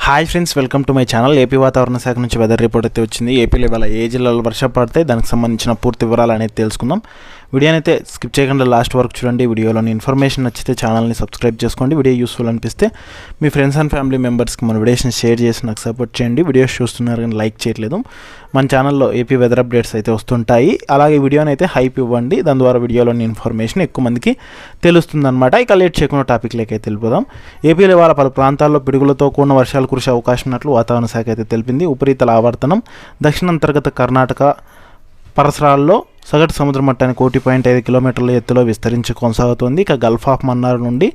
Hi friends, welcome to my channel. AP వాతావరణ శాఖ నుంచి వెదర్ రిపోర్ట్ అయితే వచ్చింది. ఏపీలో ఇవాళ ఏ జిల్లాలో వర్షం పడతాయి, దానికి సంబంధించిన పూర్తి వివరాలు అనేది తెలుసుకుందాం. వీడియోని అయితే స్కిప్ చేయకుండా లాస్ట్ వరకు చూడండి. వీడియోలోని ఇన్ఫర్మేషన్ నచ్చితే ఛానల్ని సబ్స్క్రైబ్ చేసుకోండి. వీడియో యూస్ఫుల్ అనిపిస్తే మీ ఫ్రెండ్స్ అండ్ ఫ్యామిలీ మెంబర్స్కి మన వీడియోస్ని షేర్ చేసి నాకు సపోర్ట్ చేయండి. వీడియోస్ చూస్తున్నారు కానీ లైక్ చేయట్లేదు. మన ఛానల్లో ఏపీ వెదర్ అప్డేట్స్ అయితే వస్తుంటాయి. అలాగే వీడియోని అయితే హైప్ ఇవ్వండి, దాని ద్వారా వీడియోలోని ఇన్ఫర్మేషన్ ఎక్కువ మందికి తెలుస్తుందన్నమాట. ఇక లేట్ చేయకుండా టాపిక్లోకి అయితే వెళ్ళిపోదాం. ఏపీలో ఇవాళ పలు ప్రాంతాల్లో పిడుగులతో కూడిన వర్షాలు కురిసే అవకాశం ఉన్నట్లు వాతావరణ శాఖ అయితే తెలిపింది. ఉపరితల ఆవర్తనం దక్షిణాంతర్గత కర్ణాటక పరిసరాల్లో సగటు సముద్ర మట్టానికి 1.5 కిలోమీటర్ల ఎత్తులో విస్తరించి కొనసాగుతుంది. ఇక గల్ఫ్ ఆఫ్ మన్నార్ నుండి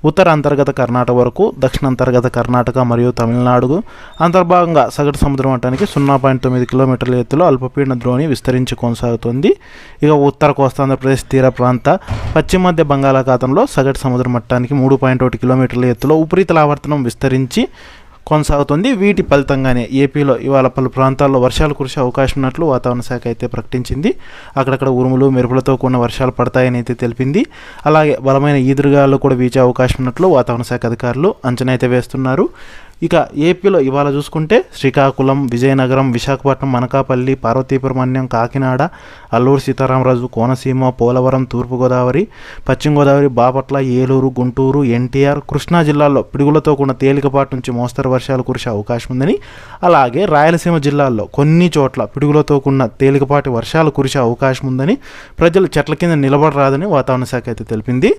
ఉత్తర అంతర్గత కర్ణాటక వరకు, దక్షిణాంతర్గత కర్ణాటక మరియు తమిళనాడు అంతర్భాగంగా సగటు సముద్ర మట్టానికి 0.9 కిలోమీటర్ల ఎత్తులో అల్పపీడన ద్రోణి విస్తరించి కొనసాగుతుంది. ఇక ఉత్తర కోస్తాంధ్రప్రదేశ్ తీర ప్రాంత పశ్చిమ మధ్య బంగాళాఖాతంలో సగటు సముద్ర మట్టానికి 3.1 కిలోమీటర్ల ఎత్తులో ఉపరితల ఆవర్తనం విస్తరించి కొనసాగుతుంది. వీటి ఫలితంగానే ఏపీలో ఇవాళ పలు ప్రాంతాల్లో వర్షాలు కురిసే అవకాశం ఉన్నట్లు వాతావరణ శాఖ అయితే ప్రకటించింది. అక్కడక్కడ ఉరుములు మెరుపులతో కూడిన వర్షాలు పడతాయని అయితే తెలిపింది. అలాగే బలమైన ఈదురుగాలు కూడా వీచే అవకాశం ఉన్నట్లు వాతావరణ శాఖ అధికారులు అంచనా అయితే వేస్తున్నారు. ఇక ఏపీలో ఇవాళ చూసుకుంటే శ్రీకాకుళం, విజయనగరం, విశాఖపట్నం, అనకాపల్లి, పార్వతీపురం మన్యం, కాకినాడ, అల్లూరు సీతారామరాజు, కోనసీమ, పోలవరం, తూర్పుగోదావరి, పశ్చిమ గోదావరి, బాపట్ల, ఏలూరు, గుంటూరు, ఎన్టీఆర్, కృష్ణా జిల్లాల్లో పిడుగులతో కూడిన తేలికపాటి నుంచి మోస్తరు వర్షాలు కురిసే అవకాశం ఉందని, అలాగే రాయలసీమ జిల్లాల్లో కొన్ని చోట్ల పిడుగులతో కూడిన తేలికపాటి వర్షాలు కురిసే అవకాశం ఉందని, ప్రజలు చెట్ల కింద నిలబడరాదని వాతావరణ శాఖ అయితే తెలిపింది.